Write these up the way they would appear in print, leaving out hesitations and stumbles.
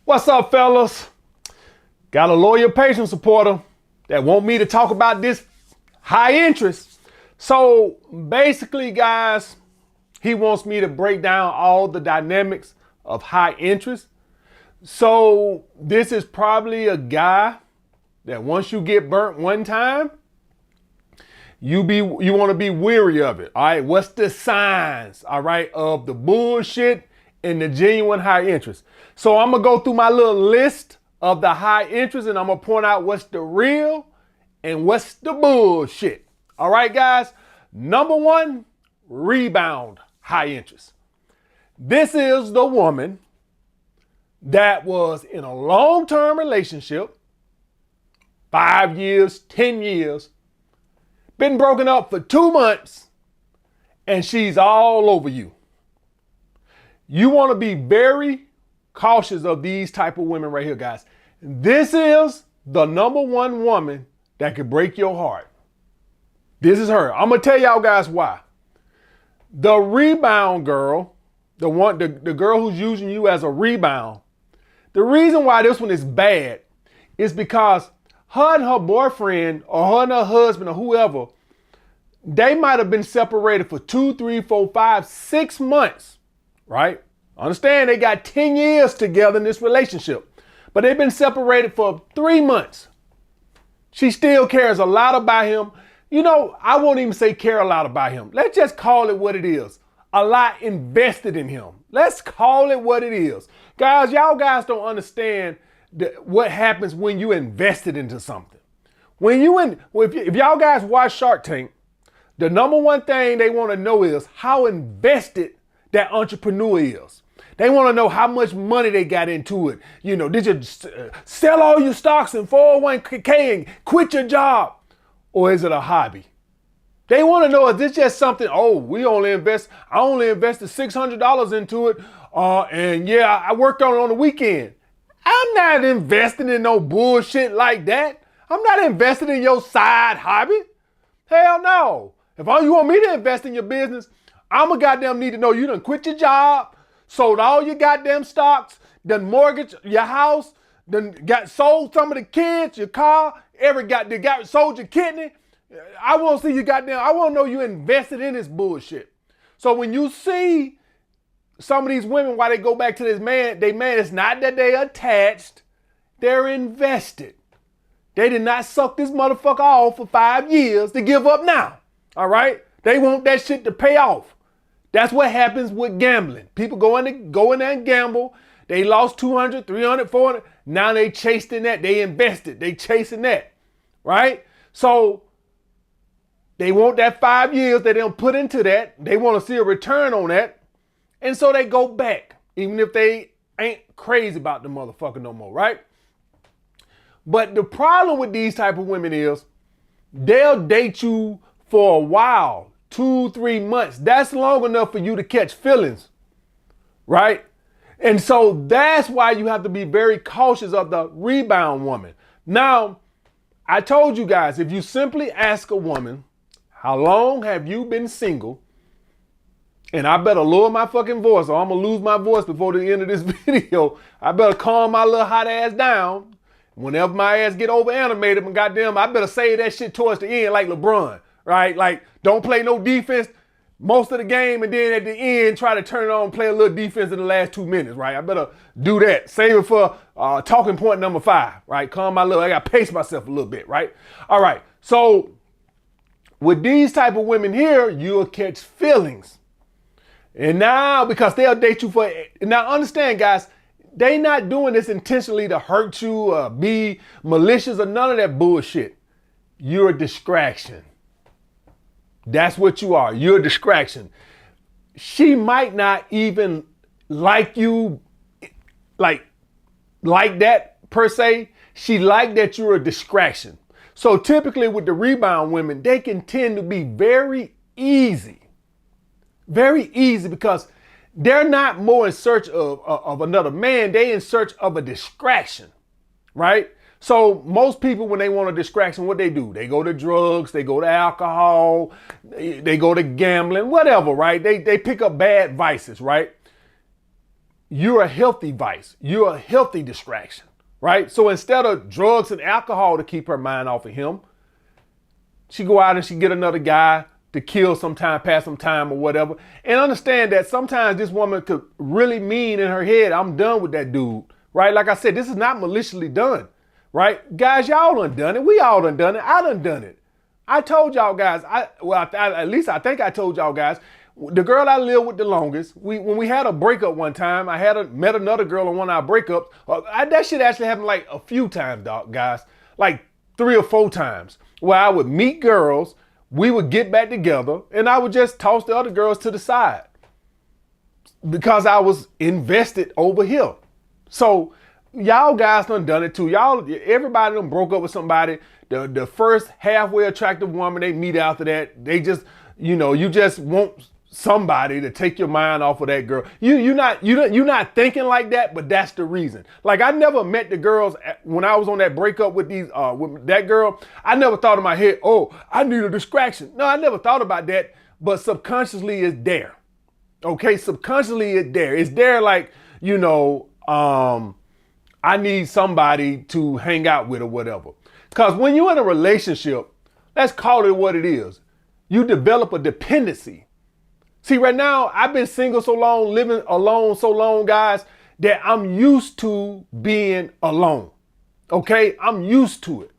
What's up, fellas? Got a loyal patient supporter that want me to talk about this high interest. So basically, guys, he wants me to break down all the dynamics of high interest. So this is probably a guy that once you get burnt one time, you want to be weary of it. All right, what's the signs, all right, of the bullshit and the genuine high interest? So I'm gonna go through my little list of the high interest and I'm gonna point out what's the real and what's the bullshit. All right, guys. Number one, rebound high interest. This is the woman that was in a long-term relationship, 5 years, 10 years, been broken up for 2 months, and she's all over you. You want to be very cautious of these type of women right here, guys. This is the number one woman that could break your heart. This is her. I'm going to tell y'all guys why. The rebound girl, the girl who's using you as a rebound, the reason why this one is bad is because her and her boyfriend or her and her husband or whoever, they might have been separated for 2, 3, 4, 5, 6 months, right? Understand they got 10 years together in this relationship, but they've been separated for 3 months. She still cares a lot about him. You know, I won't even say care a lot about him. Let's just call it what it is. A lot invested in him. Let's call it what it is. Guys, y'all guys don't understand what happens when you invested into something. If y'all guys watch Shark Tank, the number one thing they want to know is how invested that entrepreneur is. They want to know how much money they got into it. You know, did you sell all your stocks in 401k and quit your job? Or is it a hobby? They want to know, is this just something, I only invested $600 into it. And yeah, I worked on it on the weekend. I'm not investing in no bullshit like that. I'm not investing in your side hobby. Hell no. If you want me to invest in your business, I'm a goddamn need to know you done quit your job, sold all your goddamn stocks, done mortgage your house, done got sold some of the kids, your car, sold your kidney. I want to see you I want to know you invested in this bullshit. So when you see some of these women, why they go back to this man, it's not that they attached, they're invested. They did not suck this motherfucker off for 5 years to give up now. All right? They want that shit to pay off. That's what happens with gambling. People go in there and gamble. They lost 200, 300, 400. Now they chasing that. They invested. They chasing that. Right? So they want that 5 years that they don't put into that. They want to see a return on that. And so they go back, even if they ain't crazy about the motherfucker no more, right? But the problem with these type of women is they'll date you for a while, 2, 3 months. That's long enough for you to catch feelings, right? And so that's why you have to be very cautious of the rebound woman. Now, I told you guys, if you simply ask a woman, how long have you been single? And I better lower my fucking voice or I'm gonna lose my voice before the end of this video. I better calm my little hot ass down. Whenever my ass get over animated, I better say that shit towards the end like LeBron, right? Like, don't play no defense most of the game and then at the end try to turn it on and play a little defense in the last 2 minutes, right? I better do that. Save it for talking point number 5, right? I gotta pace myself a little bit, right? All right, so with these type of women here, you'll catch feelings. And now, because they'll date you now understand guys, they not doing this intentionally to hurt you or be malicious or none of that bullshit. You're a distraction. That's what you are. You're a distraction. She might not even like you like that per se. She like that you're a distraction. So typically with the rebound women, they can tend to be very easy because they're not more in search of another man. They in search of a distraction, right? So most people, when they want a distraction, what they do? They go to drugs, they go to alcohol, they go to gambling, whatever, right? They pick up bad vices, right? you're a healthy vice. You're a healthy distraction, right? So instead of drugs and alcohol to keep her mind off of him, she go out and she get another guy to kill sometime, pass some time or whatever. And understand that sometimes this woman could really mean in her head, I'm done with that dude, right? Like I said, this is not maliciously done, right? Guys, y'all done it. We all done it. I done it. I told y'all guys, at least I think I told y'all guys, the girl I lived with the longest, when we had a breakup one time, I met another girl on one of our breakups. That shit actually happened like a few times, guys, like 3 or 4 times, where I would meet girls, we would get back together, and I would just toss the other girls to the side because I was invested over here. So y'all guys done it too. Everybody done broke up with somebody. The first halfway attractive woman they meet after that, they just, you just want somebody to take your mind off of that girl. You're not thinking like that, but that's the reason. Like I never met the girls when I was on that breakup with with that girl. I never thought in my head, oh, I need a distraction. No, I never thought about that, but subconsciously it's there. Okay, subconsciously it's there. It's there like, I need somebody to hang out with or whatever. Because when you're in a relationship, let's call it what it is. You develop a dependency. See, right now, I've been single so long, living alone so long, guys, that I'm used to being alone. Okay? I'm used to it.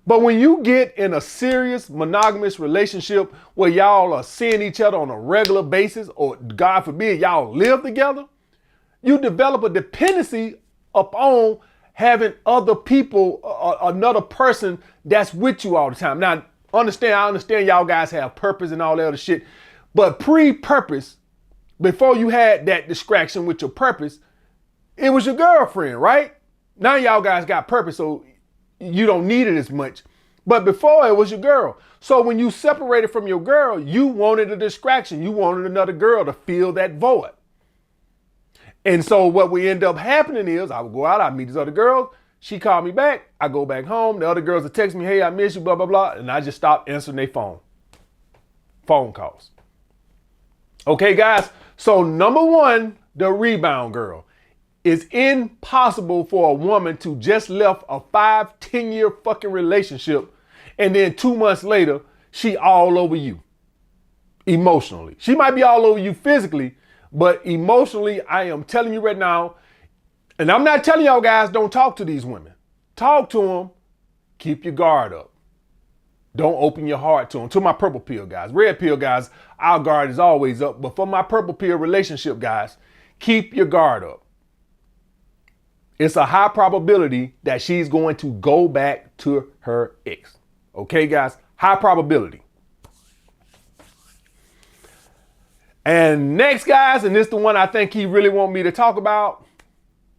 But when you get in a serious monogamous relationship where y'all are seeing each other on a regular basis, or God forbid, y'all live together, you develop a dependency upon having other people, another person that's with you all the time. Now, I understand y'all guys have purpose and all that other shit, but pre-purpose, before you had that distraction with your purpose, it was your girlfriend, right? Now y'all guys got purpose, so you don't need it as much. But before it was your girl. So when you separated from your girl, you wanted a distraction. You wanted another girl to fill that void. And so what we end up happening is I would go out, I meet these other girls. She called me back. I go back home. The other girls would text me, hey, I miss you, blah, blah, blah. And I just stopped answering their phone calls. Okay, guys. So number 1, the rebound girl. It's impossible for a woman to just left a 5-10 year fucking relationship and then 2 months later, she all over you emotionally. She might be all over you physically, but emotionally, I am telling you right now, and I'm not telling y'all guys don't talk to these women. Talk to them. Keep your guard up. Don't open your heart to them. To my purple pill guys. Red pill guys, our guard is always up. But for my purple pill relationship guys, keep your guard up. It's a high probability that she's going to go back to her ex. Okay, guys? High probability. And next, guys, and this is the one I think he really want me to talk about,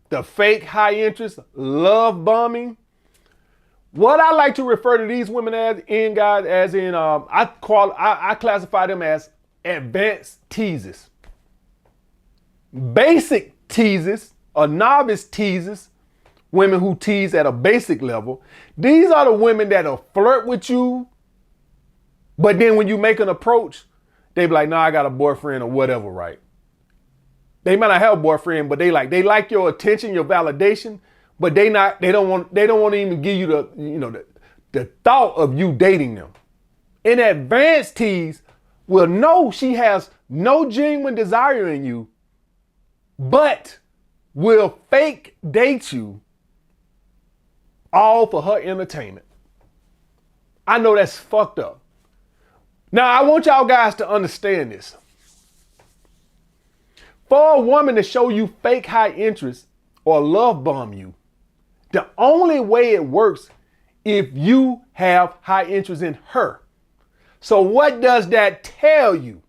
the fake high interest love bombing. What I like to refer to these women I classify them as advanced teasers. Basic teasers, or novice teasers, women who tease at a basic level. These are the women that'll flirt with you, but then when you make an approach, they be like, nah, I got a boyfriend or whatever, right? They might not have a boyfriend, but they like your attention, your validation, but they don't want to even give you the thought of you dating them. An advanced tease will know she has no genuine desire in you, but will fake date you all for her entertainment. I know that's fucked up. Now, I want y'all guys to understand this. For a woman to show you fake high interest or love bomb you, the only way it works if you have high interest in her. So what does that tell you?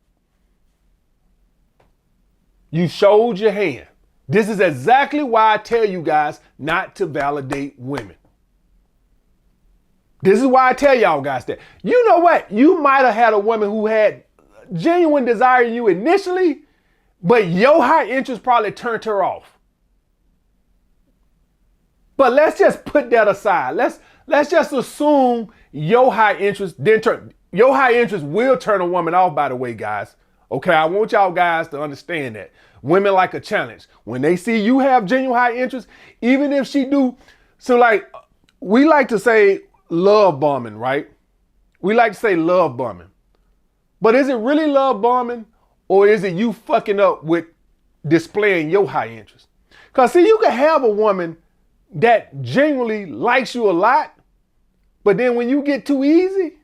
You showed your hand. This is exactly why I tell you guys not to validate women. This is why I tell y'all guys that. You know what? You might have had a woman who had genuine desire in you initially, but your high interest probably turned her off. But let's just put that aside. Let's just assume your high interest will turn a woman off, by the way, guys. Okay, I want y'all guys to understand that. Women like a challenge. When they see you have genuine high interest, even if she do, so like, we like to say love bombing, right? We like to say love bombing. But is it really love bombing, or is it you fucking up with displaying your high interest? Because see, you can have a woman that genuinely likes you a lot, but then when you get too easy,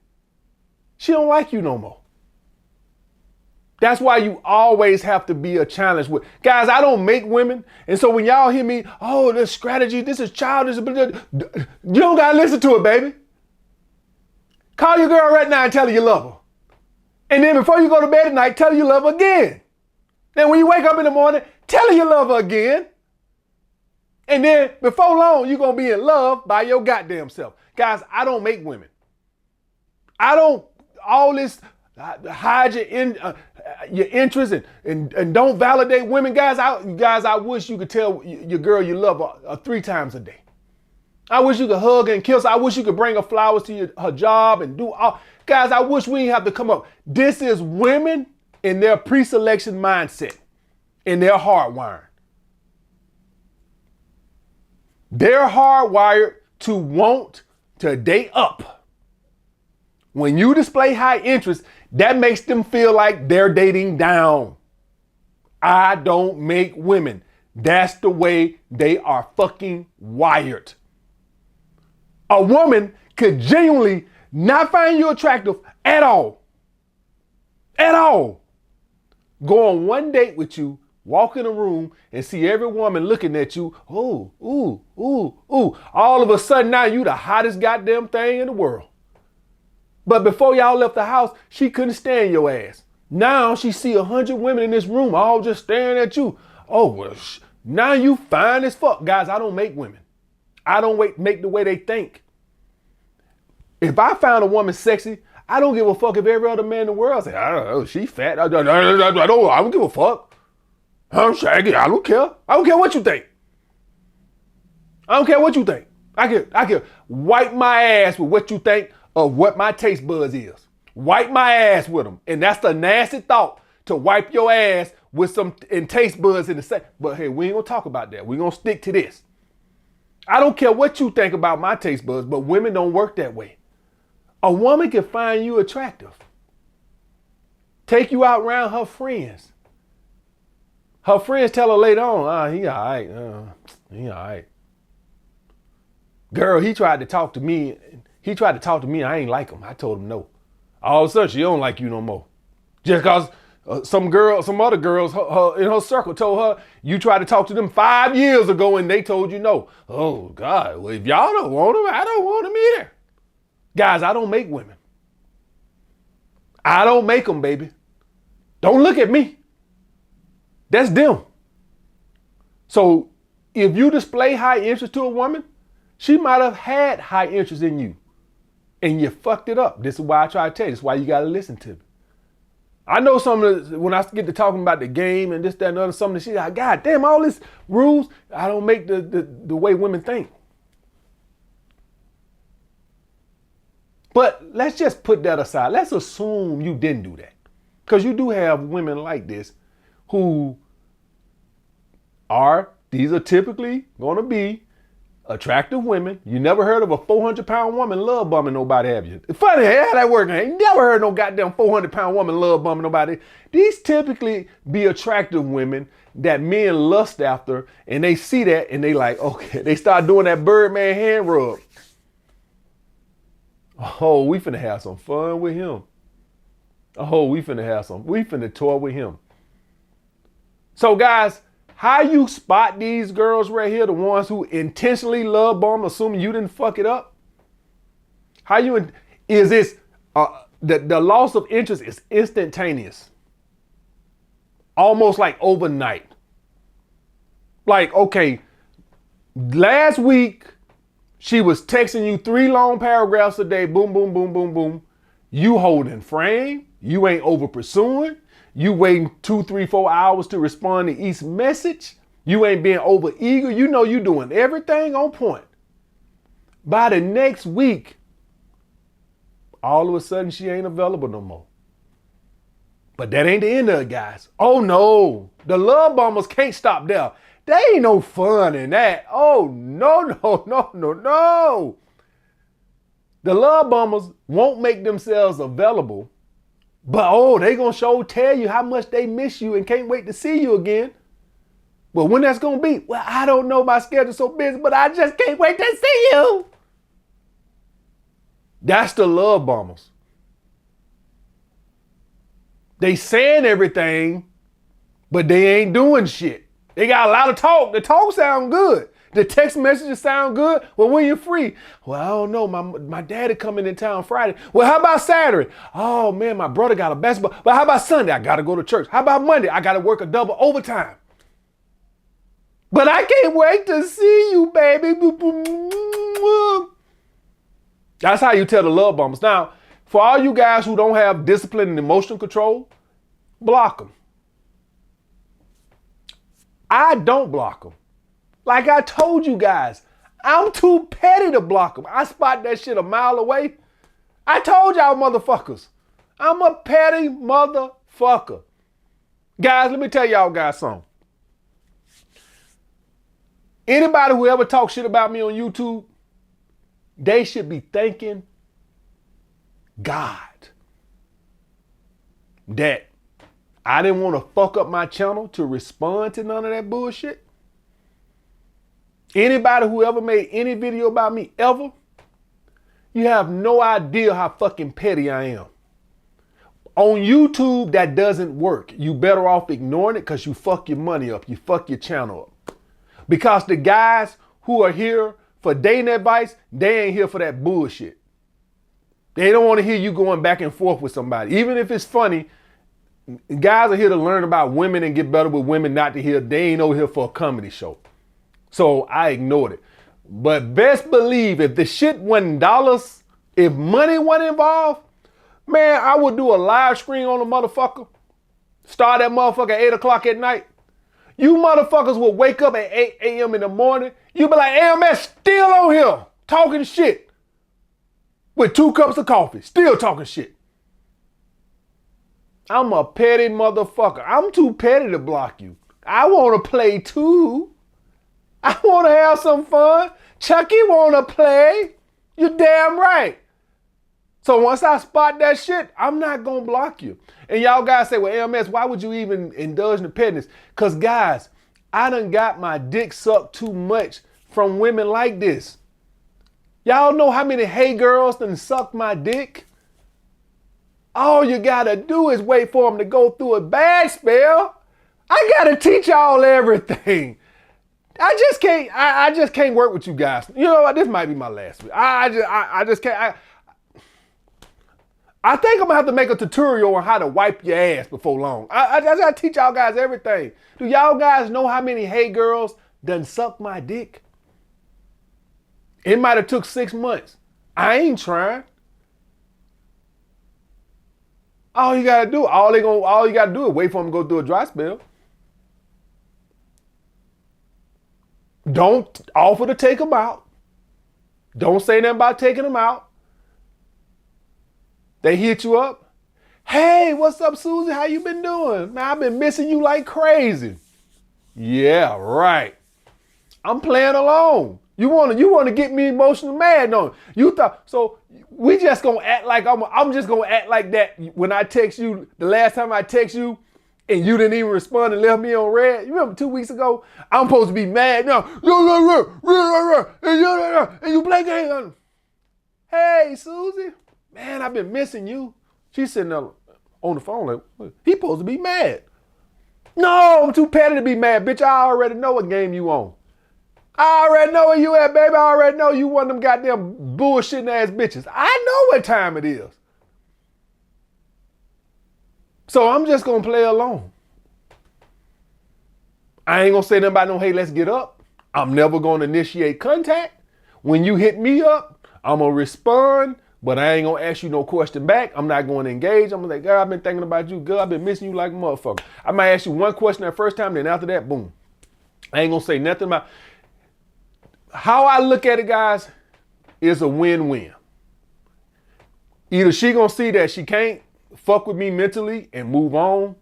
she don't like you no more. That's why you always have to be a challenge with. Guys, I don't make women. And so when y'all hear me, oh, this strategy, this is childish, you don't gotta listen to it, baby. Call your girl right now and tell her you love her. And then before you go to bed at night, tell her you love her again. Then when you wake up in the morning, tell her you love her again. And then before long, you're going to be in love by your goddamn self. Guys, I don't make women. I don't, all this, hide your interest and don't validate women. Guys, I wish you could tell your girl you love her 3 times a day. I wish you could hug and kiss her. I wish you could bring her flowers to her job and do all. Guys, I wish we didn't have to come up. This is women in their pre-selection mindset, in their hardwiring. They're hardwired to want to date up. When you display high interest, that makes them feel like they're dating down. I don't make women. That's the way they are fucking wired. A woman could genuinely not find you attractive at all. At all. Go on one date with you, walk in a room and see every woman looking at you. Oh, ooh, ooh, ooh. All of a sudden now you the hottest goddamn thing in the world. But before y'all left the house, she couldn't stand your ass. Now she see 100 women in this room all just staring at you. Oh, well, now you fine as fuck. Guys, I don't make women. I don't make the way they think. If I found a woman sexy, I don't give a fuck if every other man in the world say, I don't know, she fat. I don't give a fuck. I'm shaggy. I don't care. I don't care what you think. I don't care what you think. I can wipe my ass with what you think of what my taste buds is. Wipe my ass with them. And that's the nasty thought, to wipe your ass with some taste buds in the same. But hey, we ain't gonna talk about that. We're gonna stick to this. I don't care what you think about my taste buds, but women don't work that way. A woman can find you attractive, take you out around her friends. Her friends tell her later on, he all right, he all right. Girl, he tried to talk to me. I ain't like him. I told him no. All of a sudden, she don't like you no more. Just because some other girls in her circle told her, you tried to talk to them 5 years ago and they told you no. Oh, God, well, if y'all don't want him, I don't want him either. Guys, I don't make women. I don't make them, baby. Don't look at me. That's them. So if you display high interest to a woman, she might have had high interest in you and you fucked it up. This is why I try to tell you. This is why you got to listen to me. I know when I get to talking about the game and this, that, and other, some of the shit, God damn, all this rules, I don't make the way women think. But let's just put that aside. Let's assume you didn't do that. Because you do have women like this who these are typically going to be attractive women. You never heard of a 400-pound woman love bumming nobody, have you? It's funny how that works. You never heard no goddamn 400-pound woman love bumming nobody. These typically be attractive women that men lust after, and they see that and they like, okay, they start doing that Birdman hand rub. Oh, we finna have some fun with him. Oh, we finna toy with him. So guys, how you spot these girls right here, the ones who intentionally love bomb, assuming you didn't fuck it up? Is this, the loss of interest is instantaneous. Almost like overnight. Like, okay, last week, she was texting you 3 long paragraphs a day, boom, boom, boom, boom, boom. You holding frame, you ain't over pursuing, you waiting 2, 3, 4 hours to respond to each message. You ain't being over eager. You know you doing everything on point. By the next week, all of a sudden she ain't available no more. But that ain't the end of it, guys. Oh no, the love bombers can't stop there. There ain't no fun in that. Oh no. The love bombers won't make themselves available, but they gonna tell you how much they miss you and can't wait to see you again. But when that's gonna be, well, I don't know, my schedule's so busy, but I just can't wait to see you. That's the love bombers. They saying everything, but they ain't doing shit. They got a lot of talk. The talk sound good. The text messages sound good. Well, when you're free? Well, I don't know. My daddy coming in town Friday. Well, how about Saturday? Oh man, my brother got a basketball. But how about Sunday? I gotta go to church. How about Monday? I gotta work a double overtime. But I can't wait to see you, baby. That's how you tell the love bombers. Now, for all you guys who don't have discipline and emotional control, block them. I don't block them. Like I told you guys, I'm too petty to block them. I spot that shit a mile away. I told y'all motherfuckers, I'm a petty motherfucker. Guys, let me tell y'all guys something. Anybody who ever talks shit about me on YouTube, they should be thanking God that I didn't want to fuck up my channel to respond to none of that bullshit. Anybody who ever made any video about me ever, you have no idea how fucking petty I am. On YouTube, that doesn't work. You better off ignoring it because you fuck your money up. You fuck your channel up. Because the guys who are here for dating advice, they ain't here for that bullshit. They don't want to hear you going back and forth with somebody. Even if it's funny, guys are here to learn about women and get better with women, not to hear, they ain't over here for a comedy show. So I ignored it. But best believe if the shit wasn't dollars, if money wasn't involved, man, I would do a live stream on the motherfucker. Start that motherfucker at 8 o'clock at night. You motherfuckers will wake up at 8 a.m. in the morning. You be like, AMS still on here talking shit with 2 cups of coffee, still talking shit. I'm a petty motherfucker. I'm too petty to block you. I want to play too. I want to have some fun. Chucky want to play. You damn right. So once I spot that shit, I'm not going to block you. And y'all guys say, well, AMS, why would you even indulge in the pettiness? Because guys, I done got my dick sucked too much from women like this. Y'all know how many hey girls done sucked my dick? All you gotta do is wait for them to go through a bad spell. I gotta teach y'all everything. I just can't work with you guys. You know what? This might be my last week. I just can't. I think I'm gonna have to make a tutorial on how to wipe your ass before long. I just gotta teach y'all guys everything. Do y'all guys know how many hey girls done sucked my dick? It might have took 6 months. I ain't trying. All you gotta do is wait for them to go through a dry spell. Don't offer to take them out. Don't say nothing about taking them out. They hit you up. Hey, what's up, Susie? How you been doing? Man, I've been missing you like crazy. Yeah, right. I'm playing along. You want to get me emotionally mad on you thought so we just gonna act like I'm just gonna act like that when I text you the last time I text you and you didn't even respond and left me on red. You remember 2 weeks ago? I'm supposed to be mad now. And you play game. Hey, Susie, man, I've been missing you. She's sitting there on the phone like, he supposed to be mad. No, I'm too petty to be mad, bitch. I already know what game you on. I already know where you at, baby. I already know you one of them goddamn bullshitting ass bitches. I know what time it is. So I'm just gonna play along. I ain't gonna say nothing about no, hey, let's get up. I'm never gonna initiate contact. When you hit me up, I'm gonna respond, but I ain't gonna ask you no question back. I'm not gonna engage. I'm gonna say, girl, I've been thinking about you. Girl, I've been missing you like a motherfucker. I might ask you one question that first time, then after that, boom. I ain't gonna say nothing about. How I look at it, guys, is a win-win. Either she gonna see that she can't fuck with me mentally and move on,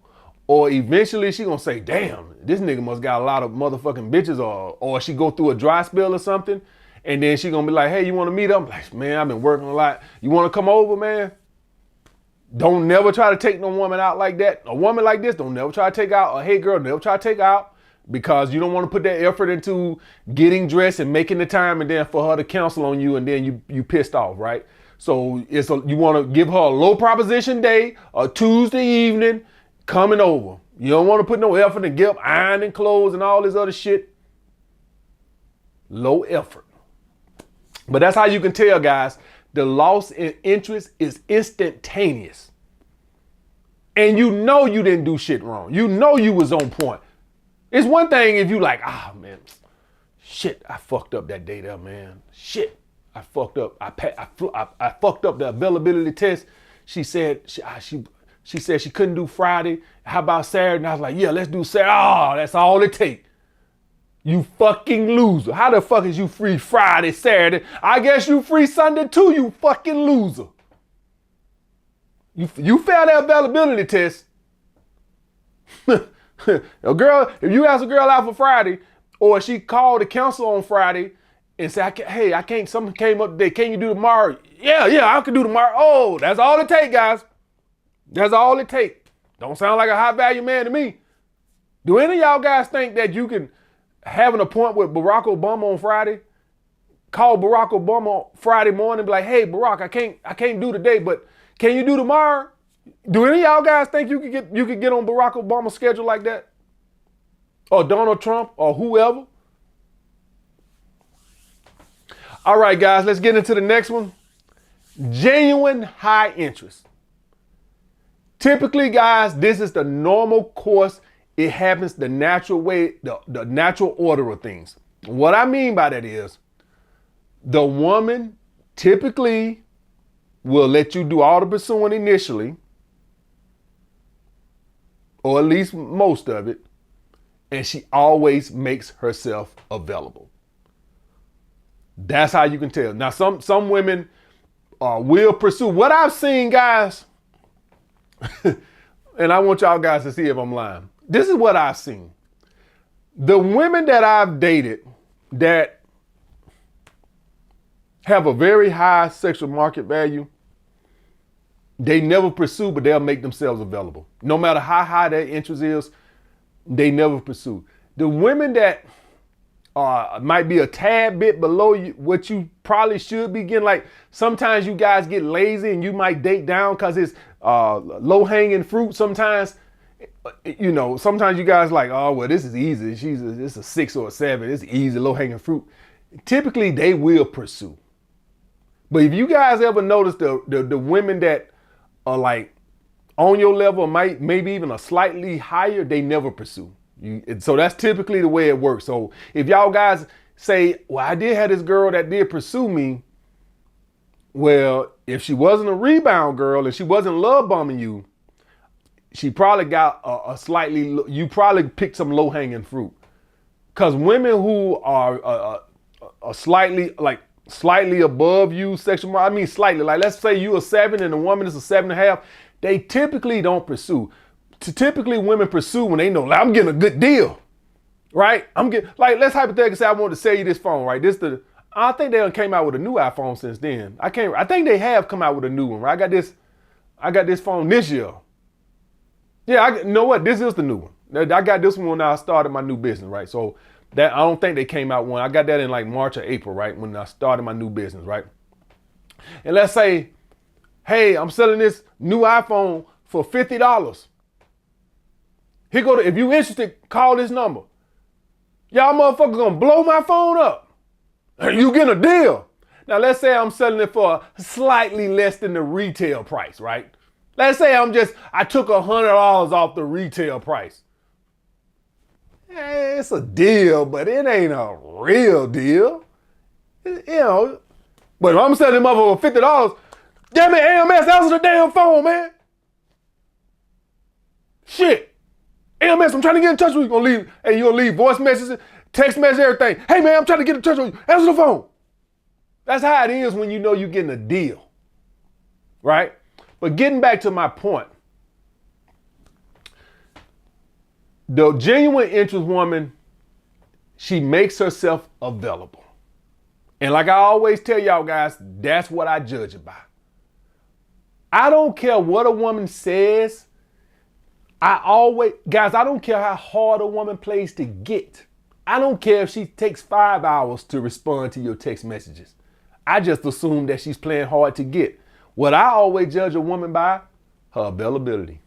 or eventually she gonna say, damn, this nigga must got a lot of motherfucking bitches, or she go through a dry spell or something, and then she gonna be like, hey, you wanna meet up? I'm like, man, I've been working a lot. You wanna come over, man? Don't never try to take no woman out like that. A woman like this, don't never try to take out, or hey girl, never try to take out, because you don't want to put that effort into getting dressed and making the time, and then for her to cancel on you, and then you pissed off, right? So you want to give her a low proposition day, a Tuesday evening, coming over. You don't want to put no effort and get up ironing clothes and all this other shit. Low effort. But that's how you can tell, guys, the loss in interest is instantaneous. And you know you didn't do shit wrong. You know you was on point. It's one thing if you like, man, shit, I fucked up that day there, man. Shit, I fucked up. I fucked up the availability test. She said she said she couldn't do Friday. How about Saturday? And I was like, yeah, let's do Saturday. Oh, that's all it takes. You fucking loser. How the fuck is you free Friday, Saturday? I guess you free Sunday too, you fucking loser. You failed that availability test. A girl, if you ask a girl out for Friday, or she called the council on Friday and said, hey, I can't, something came up today. Can you do tomorrow? Yeah, I can do tomorrow. Oh, that's all it takes, guys. That's all it takes. Don't sound like a high value man to me. Do any of y'all guys think that you can have an appointment with Barack Obama on Friday? Call Barack Obama Friday morning and be like, hey, Barack, I can't do today, but can you do tomorrow? Do any of y'all guys think you could get on Barack Obama's schedule like that? Or Donald Trump or whoever? All right, guys, let's get into the next one. Genuine high interest. Typically, guys, this is the normal course. It happens the natural way, the natural order of things. What I mean by that is the woman typically will let you do all the pursuing initially, or at least most of it, and she always makes herself available. That's how you can tell. Now, some women will pursue. What I've seen, guys, and I want y'all guys to see if I'm lying. This is what I've seen. The women that I've dated that have a very high sexual market value, they never pursue, but they'll make themselves available. No matter how high their interest is, they never pursue. The women that might be a tad bit below what you probably should be getting, like sometimes you guys get lazy and you might date down because it's low-hanging fruit sometimes. You know, sometimes you guys like, oh, well, this is easy. It's a 6 or a 7. It's easy, low-hanging fruit. Typically, they will pursue. But if you guys ever notice the women that are like on your level, maybe even a slightly higher, they never pursue. So that's typically the way it works. So if y'all guys say, well, I did have this girl that did pursue me. Well, if she wasn't a rebound girl and she wasn't love bombing you, she probably got you probably picked some low hanging fruit. Because women who are slightly above you sexual, I mean slightly, like let's say you a 7 and the woman is a 7.5, they typically don't pursue. Typically women pursue when they know, like, I'm getting a good deal, right? Like, let's hypothetically say I want to sell you this phone, right? I think they done came out with a new iPhone since then. I think they have come out with a new one, right? I got this phone this year. Yeah, you know what? This is the new one. I got this one when I started my new business, right? So that I don't think they came out one. I got that in like March or April, right? When I started my new business, right? And let's say, hey, I'm selling this new iPhone for $50. If you interested, call this number. Y'all motherfuckers gonna blow my phone up. You get a deal. Now let's say I'm selling it for slightly less than the retail price, right? Let's say I took $100 off the retail price. Hey, it's a deal, but it ain't a real deal. You know, but if I'm selling them up for $50, damn it, AMS, that was the damn phone, man. Shit. AMS, I'm trying to get in touch with you. You're gonna leave voice messages, text messages, everything. Hey man, I'm trying to get in touch with you. Answer the phone. That's how it is when you know you're getting a deal, right? But getting back to my point, the genuine interest woman, she makes herself available. And like I always tell y'all guys, that's what I judge it by. I don't care what a woman says. I don't care how hard a woman plays to get. I don't care if she takes 5 hours to respond to your text messages. I just assume that she's playing hard to get. What I always judge a woman by, her availability.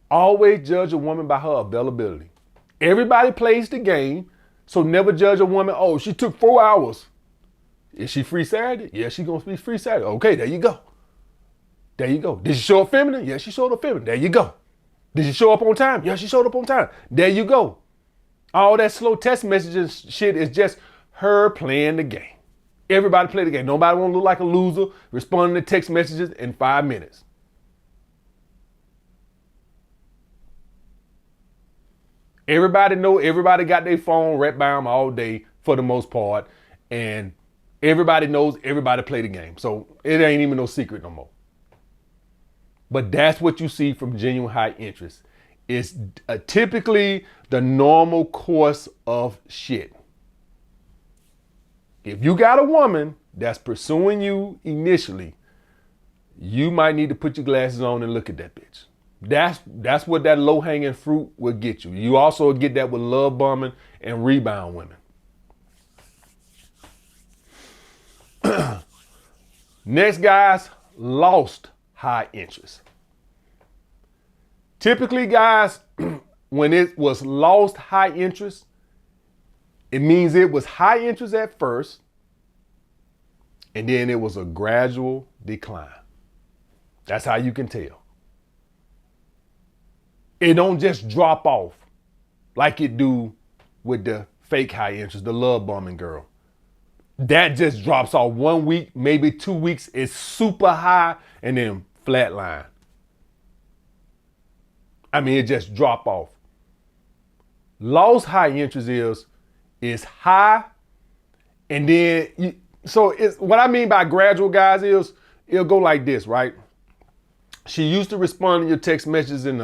Always judge a woman by her availability. Everybody plays the game, so never judge a woman, oh, she took 4 hours. Is she free Saturday? Yeah, she's going to be free Saturday. Okay, there you go. There you go. Did she show up feminine? Yeah, she showed up feminine. There you go. Did she show up on time? Yeah, she showed up on time. There you go. All that slow text messages shit is just her playing the game. Everybody play the game. Nobody want to look like a loser responding to text messages in 5 minutes. Everybody know everybody got their phone wrapped by them all day for the most part. And everybody knows everybody play the game. So it ain't even no secret no more. But that's what you see from genuine high interest. It's typically the normal course of shit. If you got a woman that's pursuing you initially, you might need to put your glasses on and look at that bitch. That's what that low-hanging fruit will get you. You also get that with love bombing and rebound women. Next, guys, lost high interest. Typically, guys, when it was lost high interest, it means it was high interest at first, and then it was a gradual decline. That's how you can tell. It don't just drop off like it do with the fake high interest, the love bombing girl. That just drops off 1 week, maybe 2 weeks. It's super high and then flatline. I mean, it just drop off. Lost high interest is high, and then so it's what I mean by gradual, guys, is it'll go like this, right? She used to respond to your text messages in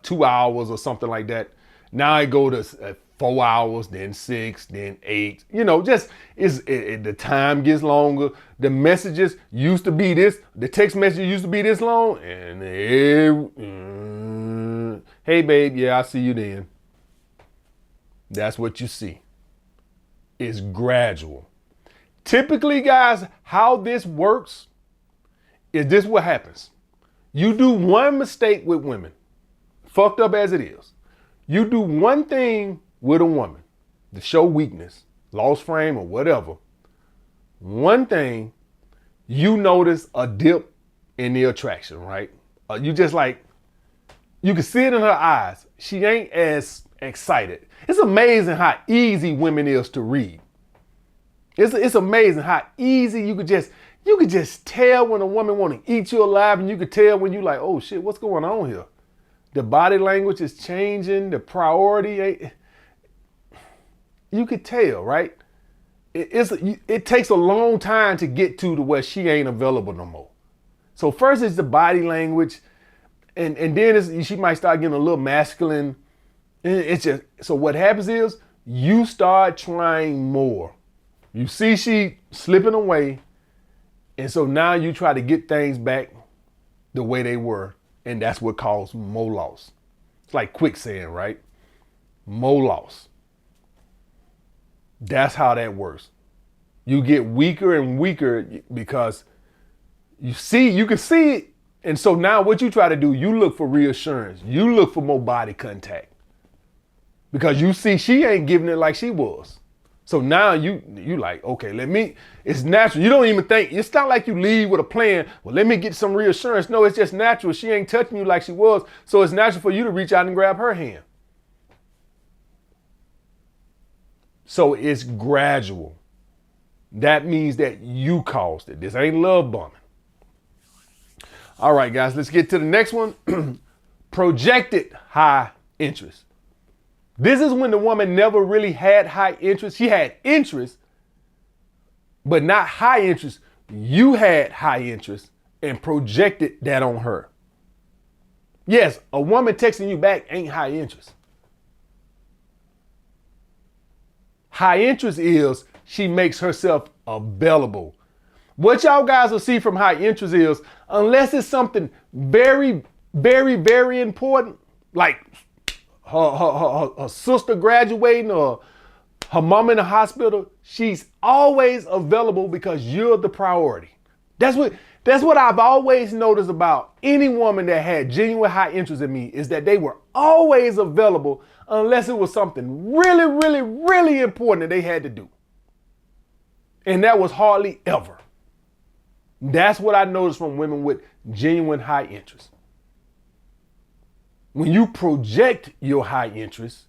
2 hours or something like that. Now it go to 4 hours, then 6, then 8. You know, just the time gets longer. The messages used to be this. The text message used to be this long, and hey babe, yeah, I'll see you then. That's what you see. It's gradual. Typically, guys, how this works is this what happens. You do one mistake with women, fucked up as it is. You do one thing with a woman to show weakness, lost frame or whatever. One thing, you notice a dip in the attraction, right? You just like, you can see it in her eyes. She ain't as excited. It's amazing how easy women is to read. It's amazing how easy you could just tell when a woman want to eat you alive, and you could tell when you like, oh shit, what's going on here? The body language is changing, the priority, you could tell, right? It takes a long time to get to where she ain't available no more. So first it's the body language, and then she might start getting a little masculine. It's just, so what happens is you start trying more. You see she slipping away, and so now you try to get things back the way they were, and that's what caused more loss. It's like quicksand, right? More loss. That's how that works. You get weaker and weaker because you can see it, and so now what you try to do, you look for reassurance. You look for more body contact because you see she ain't giving it like she was. So now you like, okay, it's natural. You don't even think, it's not like you leave with a plan. Well, let me get some reassurance. No, it's just natural. She ain't touching you like she was. So it's natural for you to reach out and grab her hand. So it's gradual. That means that you caused it. This ain't love bombing. All right, guys, let's get to the next one. Projected high interest. This is when the woman never really had high interest. She had interest, but not high interest. You had high interest, and projected that on her. Yes, a woman texting you back ain't high interest. High interest is she makes herself available. What y'all guys will see from high interest is, unless it's something very, very, very important, like her sister graduating or her mom in the hospital, she's always available because you're the priority. That's what I've always noticed about any woman that had genuine high interest in me, is that they were always available unless it was something really, really, really important that they had to do. And that was hardly ever. That's what I noticed from women with genuine high interest. When you project your high interest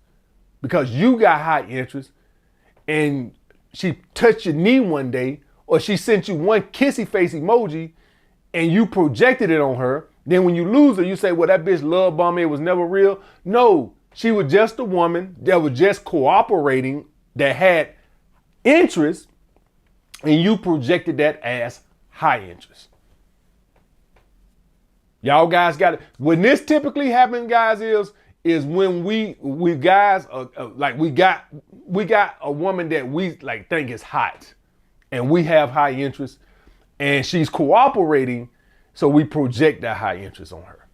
because you got high interest and she touched your knee one day, or she sent you one kissy face emoji and you projected it on her, then when you lose her, you say, well, that bitch love bombed me, it was never real. No, she was just a woman that was just cooperating, that had interest, and you projected that as high interest. Y'all guys got it. When this typically happens, guys, is when we guys like we got a woman that we like think is hot, and we have high interest, and she's cooperating, so we project that high interest on her.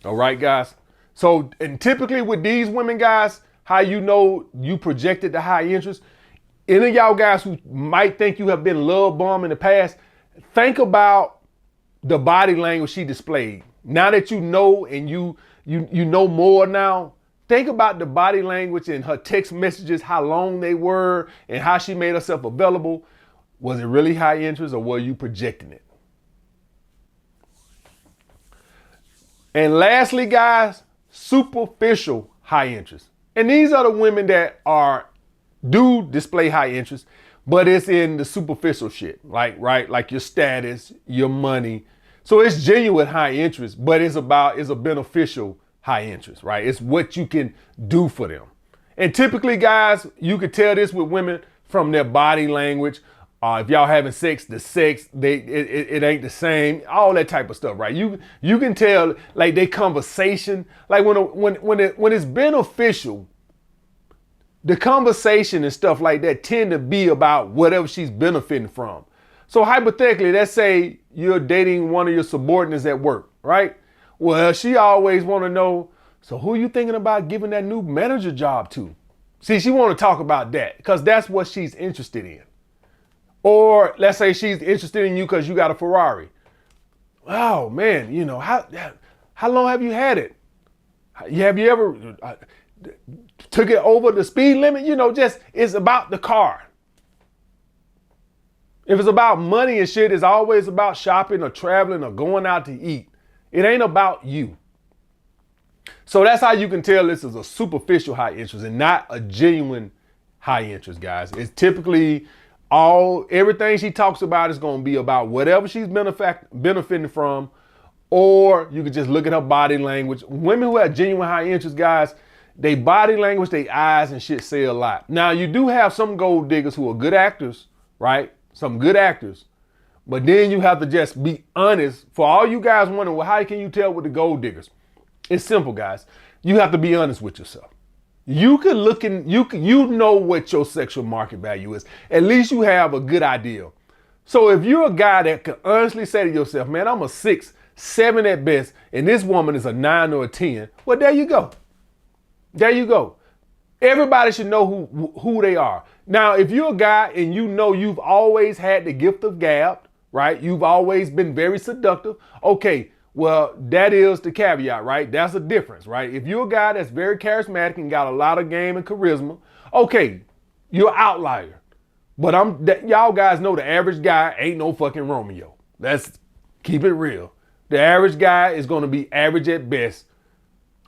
All right, guys. So, and typically with these women, guys, how you know you projected the high interest? Any of y'all guys who might think you have been love bombed in the past, think about the body language she displayed. Now that you know, and you know more now, think about the body language and her text messages, how long they were and how she made herself available. Was it really high interest, or were you projecting it? And lastly, guys, superficial high interest. And these are the women that do display high interest, but it's in the superficial shit, like your status, your money. So it's genuine high interest, but it's a beneficial high interest, right? It's what you can do for them. And typically, guys, you could tell this with women from their body language. If y'all having sex, it ain't the same, all that type of stuff, right? You can tell, like, they conversation, like when it's beneficial, the conversation and stuff like that tend to be about whatever she's benefiting from. So hypothetically, let's say you're dating one of your subordinates at work, right? Well, she always want to know, so who you thinking about giving that new manager job to? See, she want to talk about that because that's what she's interested in. Or let's say she's interested in you because you got a Ferrari. Oh man, how long have you had it? Have you ever took it over the speed limit? Just it's about the car. If it's about money and shit, it's always about shopping or traveling or going out to eat. It ain't about you. So that's how you can tell this is a superficial high interest and not a genuine high interest, guys. It's typically everything she talks about is going to be about whatever she's benefiting from, or you can just look at her body language. Women who have genuine high interest, guys, they body language, they eyes and shit say a lot. Now, you do have some gold diggers who are good actors, right? Some good actors. But then you have to just be honest. For all you guys wondering, well, how can you tell with the gold diggers? It's simple, guys. You have to be honest with yourself. You can look in, you know what your sexual market value is. At least you have a good idea. So if you're a guy that can honestly say to yourself, man, I'm a 6, 7 at best, and this woman is a 9 or a 10, well, there you go. There you go. Everybody should know who they are. Now, if you're a guy and you know you've always had the gift of gab, right? You've always been very seductive. Okay, well, that is the caveat, right? That's a difference, right? If you're a guy that's very charismatic and got a lot of game and charisma, okay, you're an outlier. But y'all guys know the average guy ain't no fucking Romeo. Let's keep it real. The average guy is going to be average at best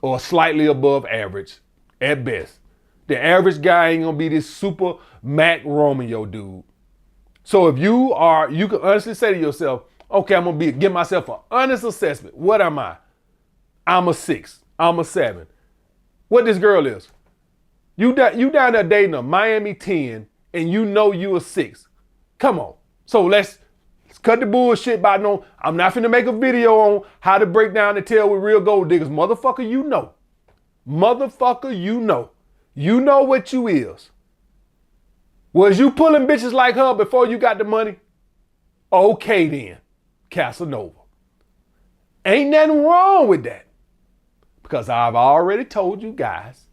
or slightly above average at best. The average guy ain't going to be this super Mac Romeo dude. So if you can honestly say to yourself, okay, I'm going to give myself an honest assessment. What am I? I'm a 6. I'm a 7. What this girl is? You down there dating a Miami 10 and you know you a 6. Come on. So let's cut the bullshit about no, I'm not finna make a video on how to break down the tail with real gold diggers. Motherfucker, you know. Motherfucker, you know. You know what you is. Was you pulling bitches like her before you got the money? Okay then, Casanova. Ain't nothing wrong with that. Because I've already told you guys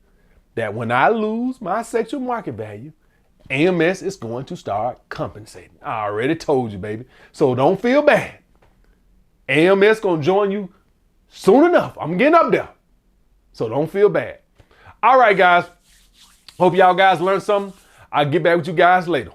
that when I lose my sexual market value, AMS is going to start compensating. I already told you, baby. So don't feel bad. AMS gonna join you soon enough. I'm getting up there. So don't feel bad. All right, guys. Hope y'all guys learned something. I'll get back with you guys later.